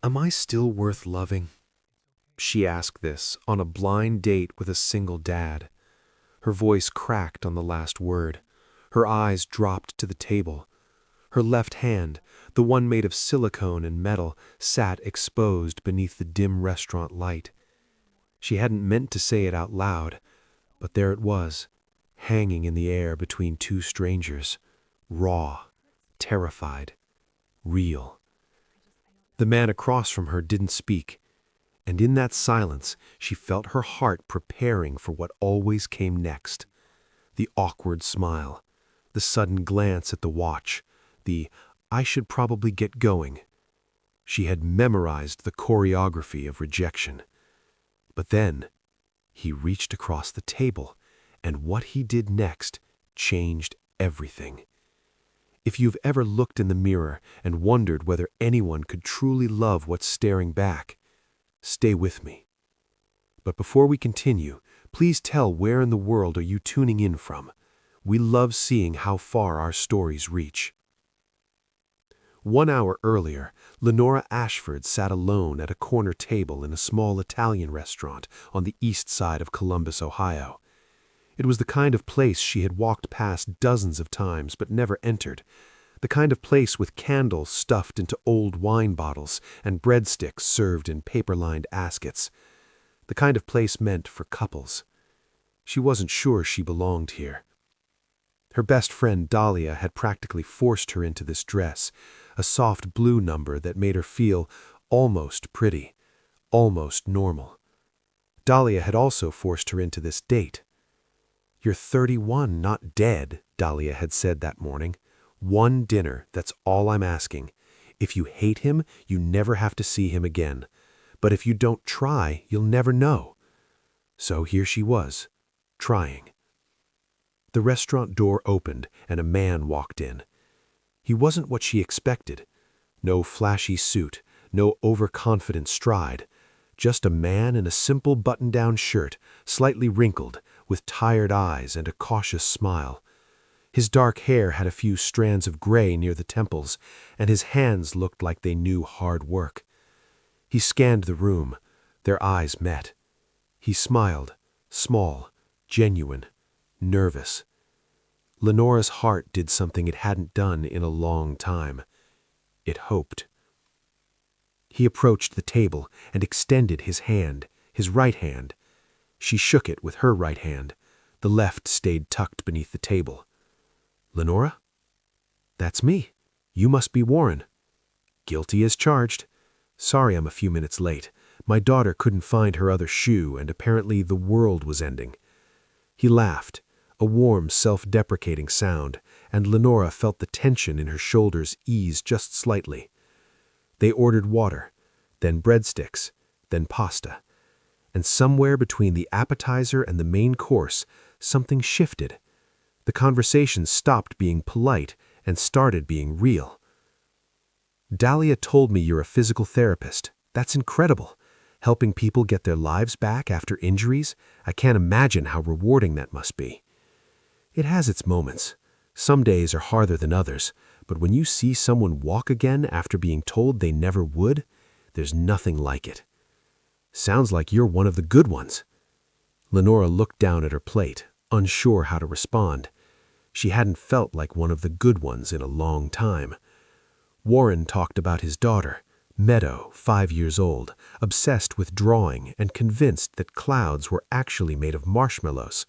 Am I still worth loving? She asked this on a blind date with a single dad. Her voice cracked on the last word. Her eyes dropped to the table. Her left hand, the one made of silicone and metal, sat exposed beneath the dim restaurant light. She hadn't meant to say it out loud, but there it was, hanging in the air between two strangers, raw, terrified, real. The man across from her didn't speak, and in that silence she felt her heart preparing for what always came next. The awkward smile, the sudden glance at the watch, the "I should probably get going." She had memorized the choreography of rejection. But then, he reached across the table, and what he did next changed everything. If you've ever looked in the mirror and wondered whether anyone could truly love what's staring back, stay with me. But before we continue, please tell where in the world are you tuning in from. We love seeing how far our stories reach. 1 hour earlier, Lenora Ashford sat alone at a corner table in a small Italian restaurant on the east side of Columbus, Ohio. It was the kind of place she had walked past dozens of times but never entered, the kind of place with candles stuffed into old wine bottles and breadsticks served in paper-lined askets, the kind of place meant for couples. She wasn't sure she belonged here. Her best friend Dahlia had practically forced her into this dress, a soft blue number that made her feel almost pretty, almost normal. Dahlia had also forced her into this date. "You're 31, not dead," Dahlia had said that morning. "One dinner, that's all I'm asking. If you hate him, you never have to see him again. But if you don't try, you'll never know." So here she was, trying. The restaurant door opened and a man walked in. He wasn't what she expected. No flashy suit, no overconfident stride. Just a man in a simple button-down shirt, slightly wrinkled, with tired eyes and a cautious smile. His dark hair had a few strands of gray near the temples, and his hands looked like they knew hard work. He scanned the room. Their eyes met. He smiled, small, genuine, nervous. Lenora's heart did something it hadn't done in a long time. It hoped. He approached the table and extended his hand, his right hand. She shook it with her right hand. The left stayed tucked beneath the table. "Lenora?" "That's me. You must be Warren." "Guilty as charged. Sorry I'm a few minutes late. My daughter couldn't find her other shoe, and apparently the world was ending." He laughed, a warm, self-deprecating sound, and Lenora felt the tension in her shoulders ease just slightly. They ordered water, then breadsticks, then pasta. And somewhere between the appetizer and the main course, something shifted. The conversation stopped being polite and started being real. "Dahlia told me you're a physical therapist. That's incredible. Helping people get their lives back after injuries. I can't imagine how rewarding that must be." "It has its moments. Some days are harder than others, but when you see someone walk again after being told they never would, there's nothing like it." "Sounds like you're one of the good ones." Lenora looked down at her plate, unsure how to respond. She hadn't felt like one of the good ones in a long time. Warren talked about his daughter, Meadow, 5 years old, obsessed with drawing and convinced that clouds were actually made of marshmallows.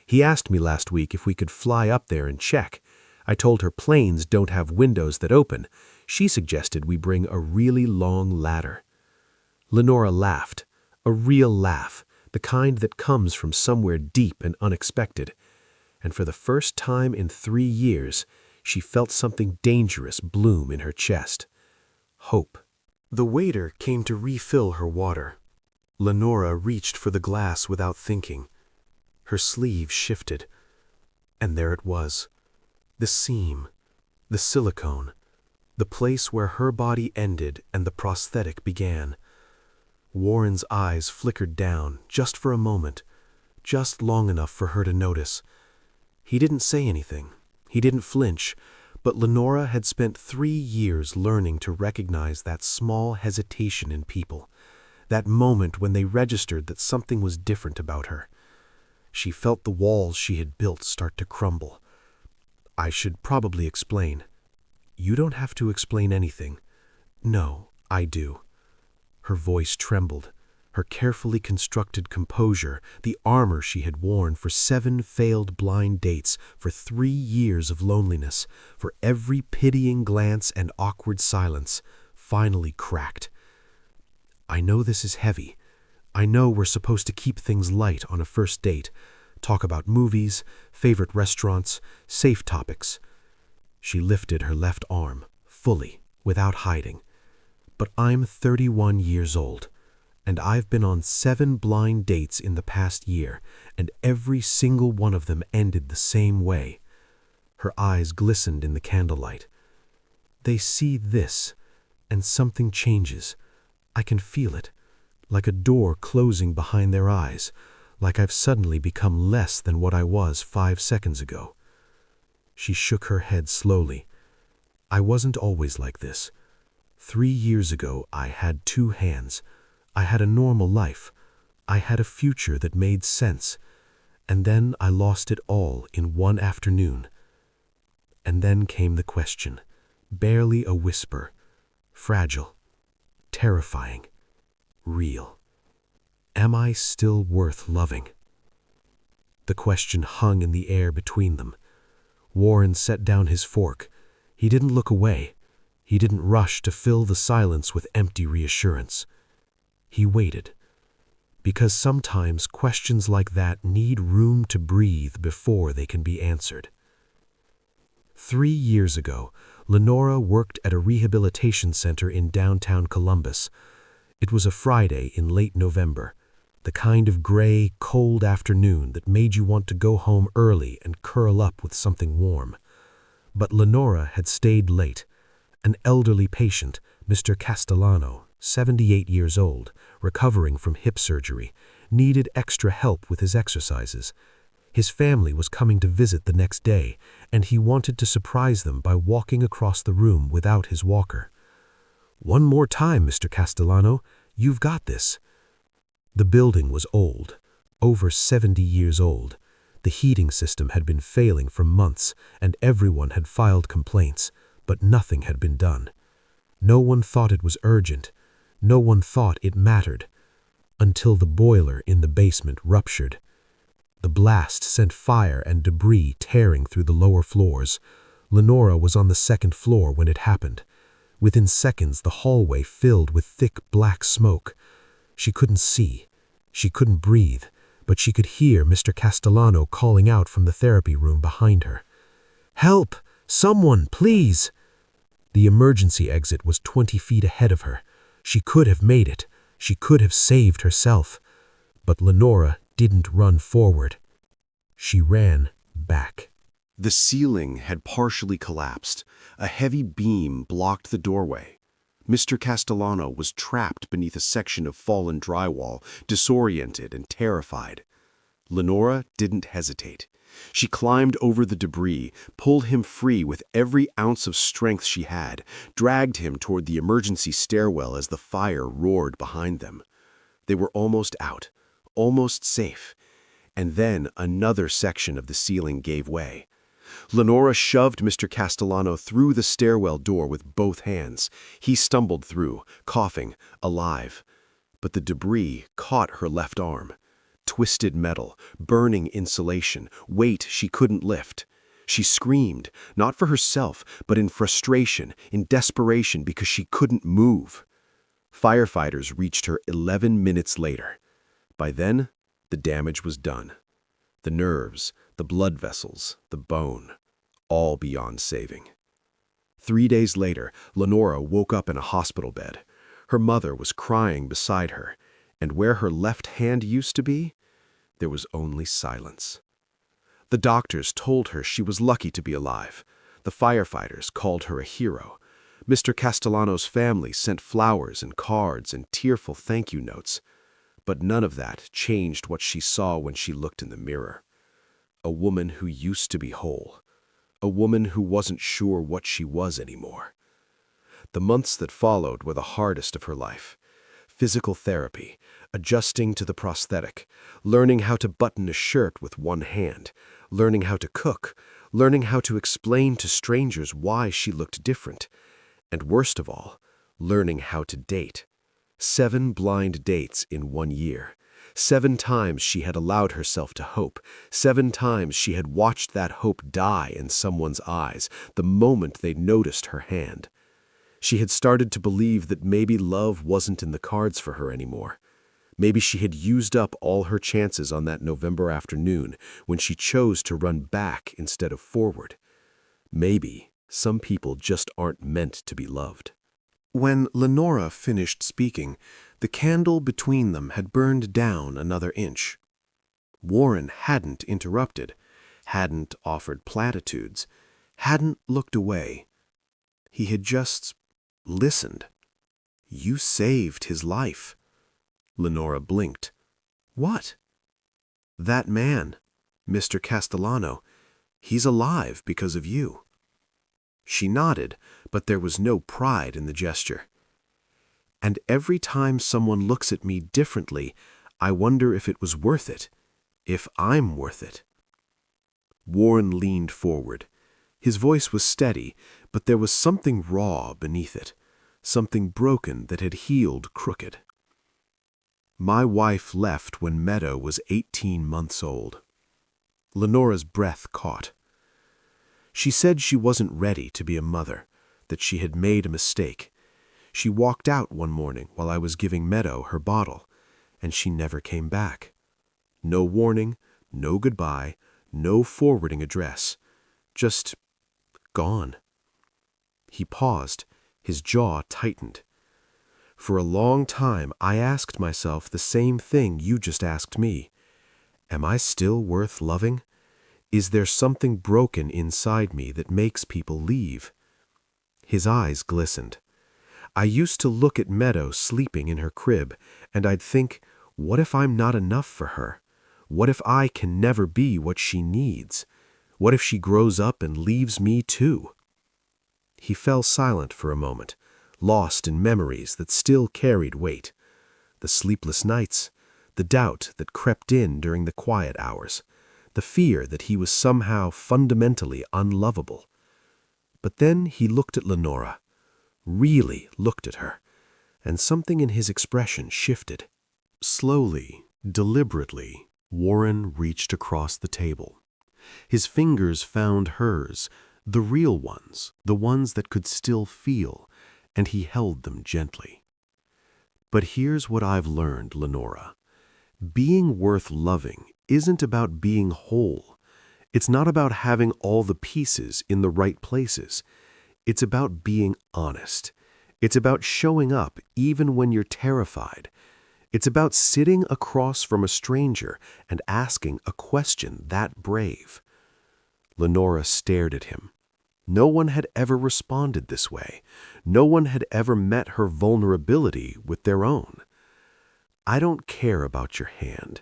He asked me last week if we could fly up there and check. I told her planes don't have windows that open. She suggested we bring a really long ladder. Lenora laughed, a real laugh, the kind that comes from somewhere deep and unexpected. And for the first time in 3 years, she felt something dangerous bloom in her chest. Hope. The waiter came to refill her water. Lenora reached for the glass without thinking. Her sleeve shifted, and there it was. The seam, the silicone, the place where her body ended and the prosthetic began. Warren's eyes flickered down just for a moment, just long enough for her to notice. He didn't say anything. He didn't flinch, But Lenora had spent 3 years learning to recognize that small hesitation in people, that moment when they registered that something was different about her. She felt the walls she had built start to crumble. "I should probably explain." "You don't have to explain anything." "No, I do." Her voice trembled. Her carefully constructed composure, the armor she had worn for 7 failed blind dates, for 3 years of loneliness, for every pitying glance and awkward silence, finally cracked. "I know this is heavy. I know we're supposed to keep things light on a first date, talk about movies, favorite restaurants, safe topics." She lifted her left arm, fully, without hiding. "But I'm 31 years old, and I've been on 7 blind dates in the past year, and every single one of them ended the same way." Her eyes glistened in the candlelight. "They see this, and something changes. I can feel it, like a door closing behind their eyes, like I've suddenly become less than what I was 5 seconds ago." She shook her head slowly. "I wasn't always like this. 3 years ago, I had 2 hands. I had a normal life. I had a future that made sense. And then I lost it all in one afternoon." And then came the question, barely a whisper, fragile, terrifying, real. "Am I still worth loving?" The question hung in the air between them. Warren set down his fork. He didn't look away. He didn't rush to fill the silence with empty reassurance. He waited. Because sometimes questions like that need room to breathe before they can be answered. 3 years ago, Lenora worked at a rehabilitation center in downtown Columbus. It was a Friday in late November, the kind of gray, cold afternoon that made you want to go home early and curl up with something warm. But Lenora had stayed late. An elderly patient, Mr. Castellano, 78 years old, recovering from hip surgery, needed extra help with his exercises. His family was coming to visit the next day, and he wanted to surprise them by walking across the room without his walker. "One more time, Mr. Castellano. You've got this." The building was old, over 70 years old. The heating system had been failing for months, and everyone had filed complaints, but nothing had been done. No one thought it was urgent. No one thought it mattered. Until the boiler in the basement ruptured. The blast sent fire and debris tearing through the lower floors. Lenora was on the 2nd floor when it happened. Within seconds, the hallway filled with thick black smoke. She couldn't see. She couldn't breathe, but she could hear Mr. Castellano calling out from the therapy room behind her. "Help! Someone, please!" The emergency exit was 20 feet ahead of her. She could have made it. She could have saved herself. But Lenora didn't run forward. She ran back. The ceiling had partially collapsed. A heavy beam blocked the doorway. Mr. Castellano was trapped beneath a section of fallen drywall, disoriented and terrified. Lenora didn't hesitate. She climbed over the debris, pulled him free with every ounce of strength she had, dragged him toward the emergency stairwell as the fire roared behind them. They were almost out, almost safe. And then another section of the ceiling gave way. Lenora shoved Mr. Castellano through the stairwell door with both hands. He stumbled through, coughing, alive. But the debris caught her left arm. Twisted metal, burning insulation, weight she couldn't lift. She screamed, not for herself, but in frustration, in desperation because she couldn't move. Firefighters reached her 11 minutes later. By then, the damage was done. The nerves, the blood vessels, the bone, all beyond saving. 3 days later, Lenora woke up in a hospital bed. Her mother was crying beside her, and where her left hand used to be, there was only silence. The doctors told her she was lucky to be alive. The firefighters called her a hero. Mr. Castellano's family sent flowers and cards and tearful thank you notes. But none of that changed what she saw when she looked in the mirror. A woman who used to be whole. a woman who wasn't sure what she was anymore. The months that followed were the hardest of her life. Physical therapy, adjusting to the prosthetic, learning how to button a shirt with one hand, learning how to cook, learning how to explain to strangers why she looked different, and worst of all, learning how to date. 7 blind dates in 1 year. 7 times she had allowed herself to hope. 7 times she had watched that hope die in someone's eyes the moment they noticed her hand. She had started to believe that maybe love wasn't in the cards for her anymore. Maybe she had used up all her chances on that November afternoon when she chose to run back instead of forward. Maybe some people just aren't meant to be loved. When Lenora finished speaking, the candle between them had burned down another inch. Warren hadn't interrupted, hadn't offered platitudes, hadn't looked away. He had just listened. You saved his life. Lenora blinked. What? That man, Mr. Castellano, he's alive because of you. She nodded, but there was no pride in the gesture. And every time someone looks at me differently, I wonder if it was worth it, if I'm worth it. Warren leaned forward. His voice was steady, but there was something raw beneath it, something broken that had healed crooked. My wife left when Meadow was 18 months old. Lenora's breath caught. She said she wasn't ready to be a mother, that she had made a mistake. She walked out one morning while I was giving Meadow her bottle, and she never came back. No warning, no goodbye, no forwarding address. Just gone. He paused, his jaw tightened. For a long time, I asked myself the same thing you just asked me. Am I still worth loving? Is there something broken inside me that makes people leave? His eyes glistened. I used to look at Meadow sleeping in her crib, and I'd think, what if I'm not enough for her? What if I can never be what she needs? What if she grows up and leaves me too? He fell silent for a moment, lost in memories that still carried weight. The sleepless nights, the doubt that crept in during the quiet hours, the fear that he was somehow fundamentally unlovable. But then he looked at Lenora, really looked at her, and something in his expression shifted. Slowly, deliberately, Warren reached across the table. His fingers found hers, the real ones, the ones that could still feel, and he held them gently. But here's what I've learned, Lenora. Being worth loving isn't about being whole. It's not about having all the pieces in the right places. It's about being honest. It's about showing up even when you're terrified. It's about sitting across from a stranger and asking a question that brave. Lenora stared at him. No one had ever responded this way. No one had ever met her vulnerability with their own. I don't care about your hand.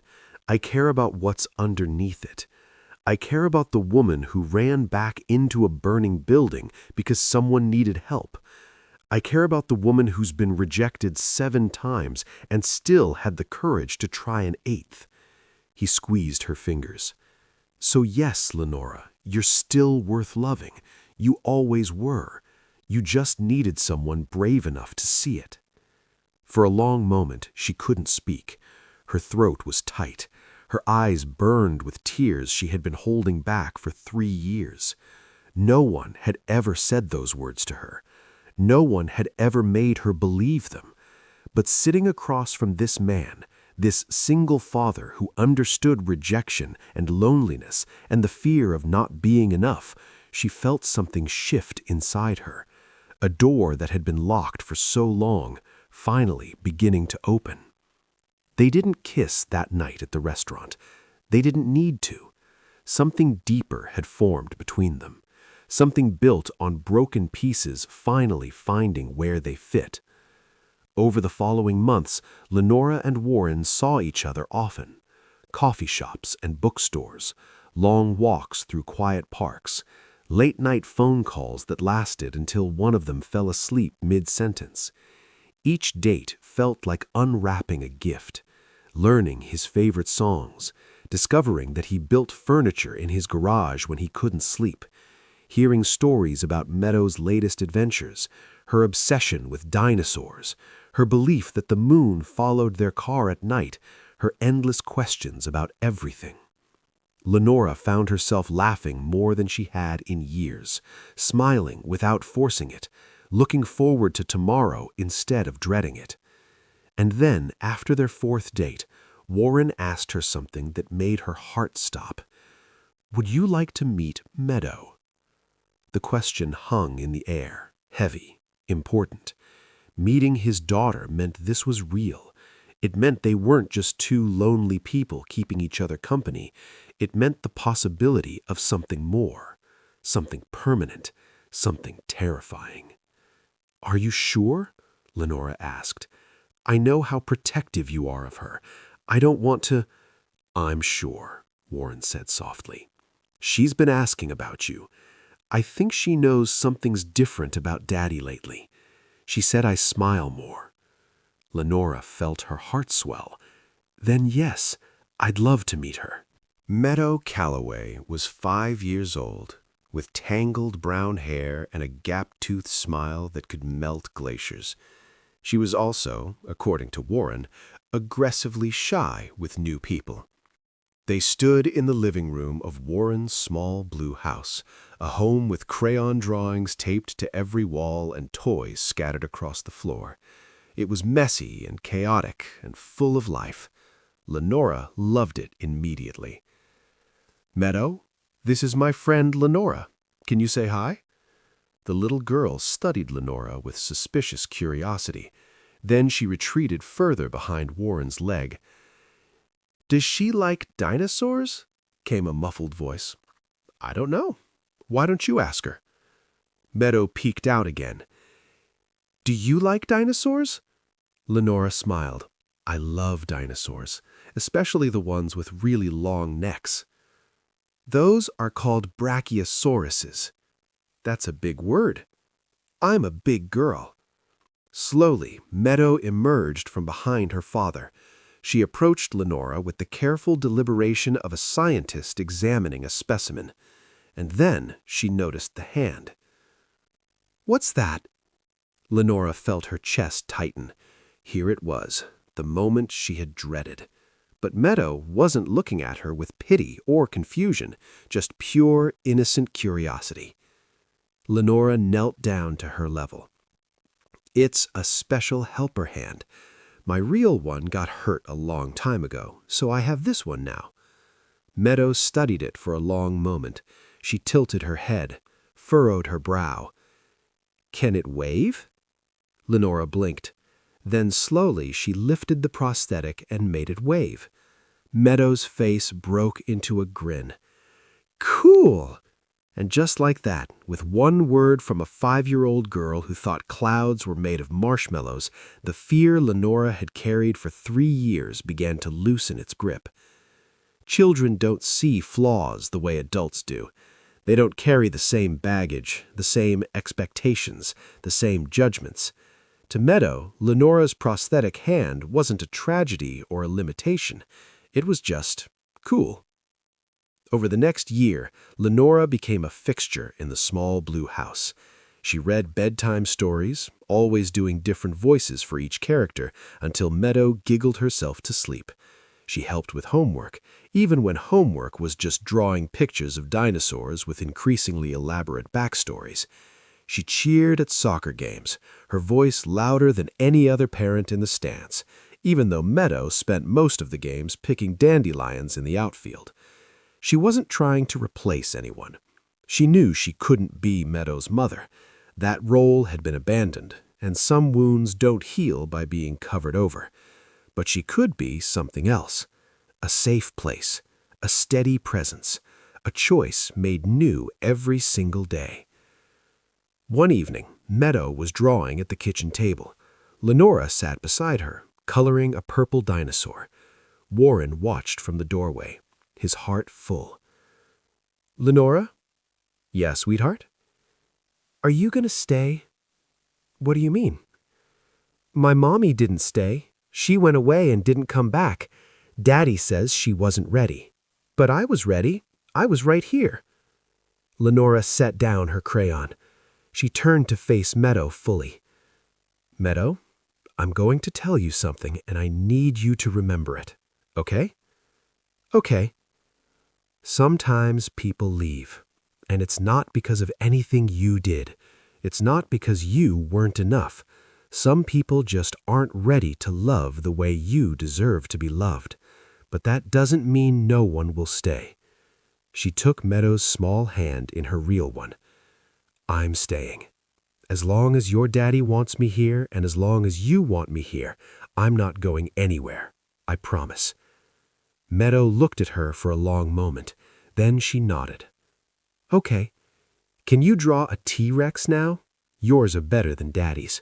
I care about what's underneath it. I care about the woman who ran back into a burning building because someone needed help. I care about the woman who's been rejected 7 times and still had the courage to try an 8th. He squeezed her fingers. So yes, Lenora, you're still worth loving. You always were. You just needed someone brave enough to see it. For a long moment, she couldn't speak. Her throat was tight. Her eyes burned with tears she had been holding back for 3 years. No one had ever said those words to her. No one had ever made her believe them. But sitting across from this man, this single father who understood rejection and loneliness and the fear of not being enough, she felt something shift inside her. A door that had been locked for so long, finally beginning to open. They didn't kiss that night at the restaurant. They didn't need to. Something deeper had formed between them. Something built on broken pieces finally finding where they fit. Over the following months, Lenora and Warren saw each other often. Coffee shops and bookstores, long walks through quiet parks, late-night phone calls that lasted until one of them fell asleep mid-sentence. Each date felt like unwrapping a gift, learning his favorite songs, discovering that he built furniture in his garage when he couldn't sleep, hearing stories about Meadow's latest adventures, her obsession with dinosaurs, her belief that the moon followed their car at night, her endless questions about everything. Lenora found herself laughing more than she had in years, smiling without forcing it, looking forward to tomorrow instead of dreading it. And then, after their fourth date, Warren asked her something that made her heart stop. "Would you like to meet Meadow?" The question hung in the air, heavy, important. Meeting his daughter meant this was real. It meant they weren't just two lonely people keeping each other company. It meant the possibility of something more, something permanent, something terrifying. "Are you sure?" Lenora asked. "I know how protective you are of her. I don't want to—" "I'm sure," Warren said softly. "She's been asking about you. I think she knows something's different about Daddy lately. She said I smile more." Lenora felt her heart swell. "Then yes, I'd love to meet her." Meadow Calloway was 5 years old, with tangled brown hair and a gap-toothed smile that could melt glaciers. She was also, according to Warren, aggressively shy with new people. They stood in the living room of Warren's small blue house, a home with crayon drawings taped to every wall and toys scattered across the floor. It was messy and chaotic and full of life. Lenora loved it immediately. "Meadow, this is my friend Lenora. Can you say hi?" The little girl studied Lenora with suspicious curiosity. Then she retreated further behind Warren's leg. "Does she like dinosaurs?" came a muffled voice. "I don't know. Why don't you ask her?" Meadow peeked out again. "Do you like dinosaurs?" Lenora smiled. "I love dinosaurs, especially the ones with really long necks." "Those are called brachiosauruses." "That's a big word. I'm a big girl." Slowly, Meadow emerged from behind her father. She approached Lenora with the careful deliberation of a scientist examining a specimen. And then she noticed the hand. "What's that?" Lenora felt her chest tighten. Here it was, the moment she had dreaded. But Meadow wasn't looking at her with pity or confusion, just pure, innocent curiosity. Lenora knelt down to her level. "It's a special helper hand. My real one got hurt a long time ago, so I have this one now." Meadow studied it for a long moment. She tilted her head, furrowed her brow. "Can it wave?" Lenora blinked. Then slowly she lifted the prosthetic and made it wave. Meadow's face broke into a grin. "Cool!" And just like that, with one word from a 5-year-old girl who thought clouds were made of marshmallows, the fear Lenora had carried for 3 years began to loosen its grip. Children don't see flaws the way adults do. They don't carry the same baggage, the same expectations, the same judgments. To Meadow, Lenora's prosthetic hand wasn't a tragedy or a limitation. It was just cool. Over the next year, Lenora became a fixture in the small blue house. She read bedtime stories, always doing different voices for each character, until Meadow giggled herself to sleep. She helped with homework, even when homework was just drawing pictures of dinosaurs with increasingly elaborate backstories. She cheered at soccer games, her voice louder than any other parent in the stands, even though Meadow spent most of the games picking dandelions in the outfield. She wasn't trying to replace anyone. She knew she couldn't be Meadow's mother. That role had been abandoned, and some wounds don't heal by being covered over. But she could be something else. A safe place, a steady presence, a choice made new every single day. One evening, Meadow was drawing at the kitchen table. Lenora sat beside her, coloring a purple dinosaur. Warren watched from the doorway, his heart full. "Lenora?" Yeah, sweetheart? Are you gonna stay? What do you mean? My mommy didn't stay. She went away and didn't come back. Daddy says she wasn't ready. But I was ready. I was right here. Lenora set down her crayon. She turned to face Meadow fully. Meadow, I'm going to tell you something and I need you to remember it. Okay? Okay. Sometimes people leave. And it's not because of anything you did. It's not because you weren't enough. Some people just aren't ready to love the way you deserve to be loved. But that doesn't mean no one will stay. She took Meadow's small hand in her real one. I'm staying. As long as your daddy wants me here and as long as you want me here, I'm not going anywhere. I promise. Meadow looked at her for a long moment. Then she nodded. Okay. Can you draw a T-Rex now? Yours are better than Daddy's.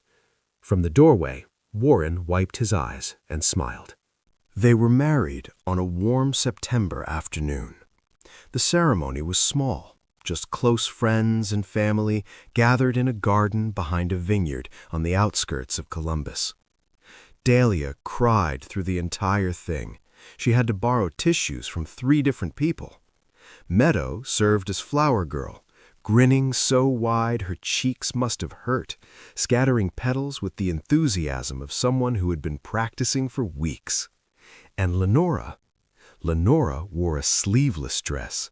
From the doorway, Warren wiped his eyes and smiled. They were married on a warm September afternoon. The ceremony was small, just close friends and family gathered in a garden behind a vineyard on the outskirts of Columbus. Dahlia cried through the entire thing. She had to borrow tissues from 3 different people. Meadow served as flower girl, grinning so wide her cheeks must have hurt, scattering petals with the enthusiasm of someone who had been practicing for weeks. And Lenora wore a sleeveless dress.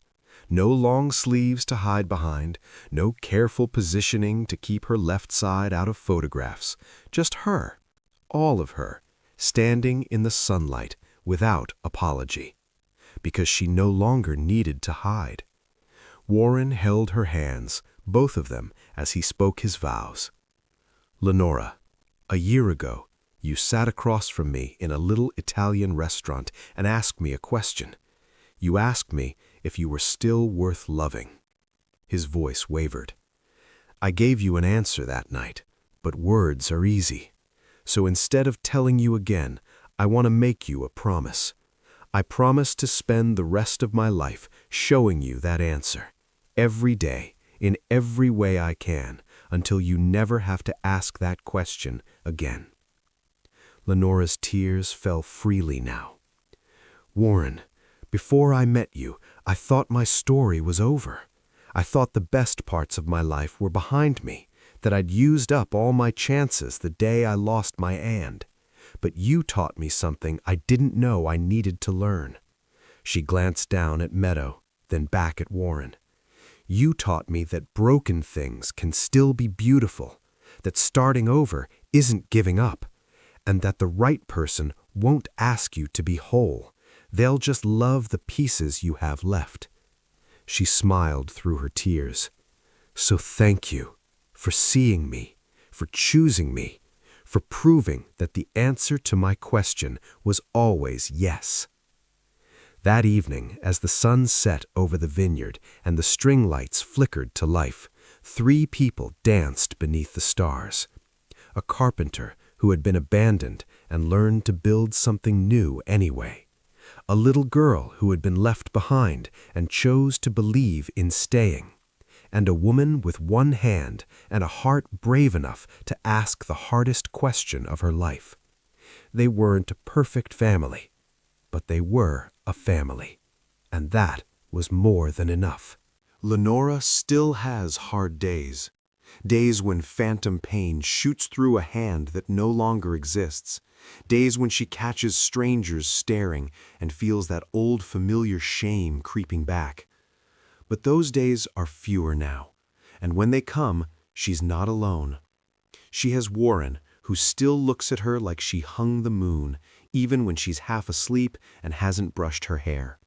No long sleeves to hide behind, no careful positioning to keep her left side out of photographs. Just her, all of her, standing in the sunlight without apology. Because she no longer needed to hide. Warren held her hands, both of them, as he spoke his vows. Lenora, a year ago, you sat across from me in a little Italian restaurant and asked me a question. You asked me if you were still worth loving. His voice wavered. I gave you an answer that night, but words are easy. So instead of telling you again, I want to make you a promise. I promise to spend the rest of my life showing you that answer, every day, in every way I can, until you never have to ask that question again. Lenora's tears fell freely now. Warren, before I met you, I thought my story was over. I thought the best parts of my life were behind me, that I'd used up all my chances the day I lost my aunt. But you taught me something I didn't know I needed to learn. She glanced down at Meadow, then back at Warren. You taught me that broken things can still be beautiful, that starting over isn't giving up, and that the right person won't ask you to be whole. They'll just love the pieces you have left. She smiled through her tears. So thank you for seeing me, for choosing me, for proving that the answer to my question was always yes. That evening, as the sun set over the vineyard and the string lights flickered to life, 3 people danced beneath the stars. A carpenter who had been abandoned and learned to build something new anyway. A little girl who had been left behind and chose to believe in staying. And a woman with one hand and a heart brave enough to ask the hardest question of her life. They weren't a perfect family, but they were a family, and that was more than enough. Lenora still has hard days, days when phantom pain shoots through a hand that no longer exists, days when she catches strangers staring and feels that old familiar shame creeping back. But those days are fewer now, and when they come, she's not alone. She has Warren, who still looks at her like she hung the moon, even when she's half asleep and hasn't brushed her hair.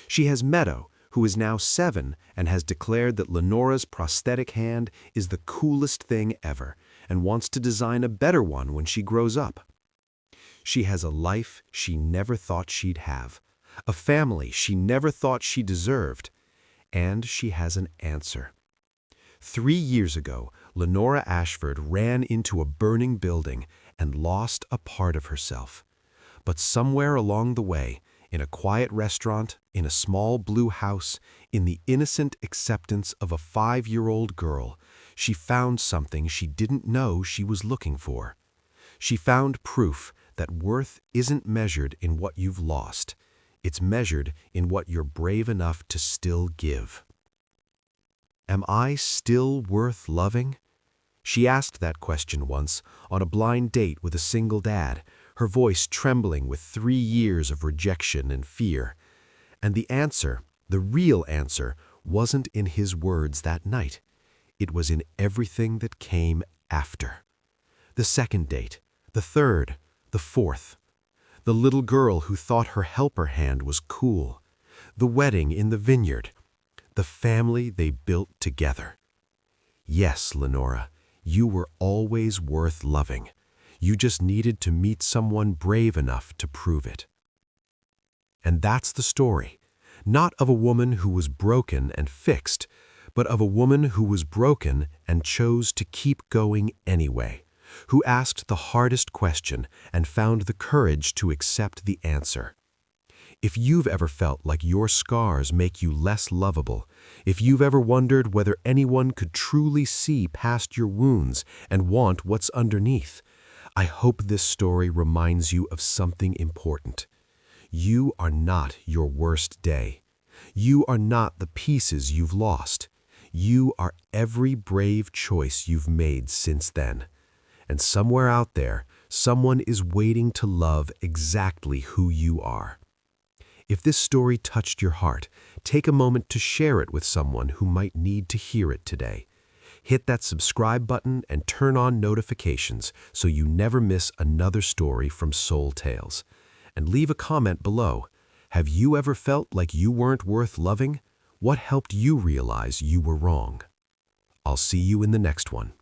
She has Meadow, who is now 7 and has declared that Lenora's prosthetic hand is the coolest thing ever and wants to design a better one when she grows up. She has a life she never thought she'd have, a family she never thought she deserved, and she has an answer. 3 years ago, Lenora Ashford ran into a burning building and lost a part of herself. But somewhere along the way, In a quiet restaurant, in a small blue house, in the innocent acceptance of a 5-year-old girl, she found something she didn't know she was looking for. She found proof that worth isn't measured in what you've lost. It's measured in what you're brave enough to still give. Am I still worth loving? She asked that question once on a blind date with a single dad, her voice trembling with 3 years of rejection and fear. And the answer, the real answer, wasn't in his words that night. It was in everything that came after. The second date, the third, the fourth. The little girl who thought her helper hand was cool. The wedding in the vineyard. The family they built together. Yes, Lenora, you were always worth loving. You just needed to meet someone brave enough to prove it. And that's the story, not of a woman who was broken and fixed, but of a woman who was broken and chose to keep going anyway, who asked the hardest question and found the courage to accept the answer. If you've ever felt like your scars make you less lovable, if you've ever wondered whether anyone could truly see past your wounds and want what's underneath, I hope this story reminds you of something important. You are not your worst day. You are not the pieces you've lost. You are every brave choice you've made since then. And somewhere out there, someone is waiting to love exactly who you are. If this story touched your heart, take a moment to share it with someone who might need to hear it today. Hit that subscribe button and turn on notifications so you never miss another story from Soul Tales. And leave a comment below. Have you ever felt like you weren't worth loving? What helped you realize you were wrong? I'll see you in the next one.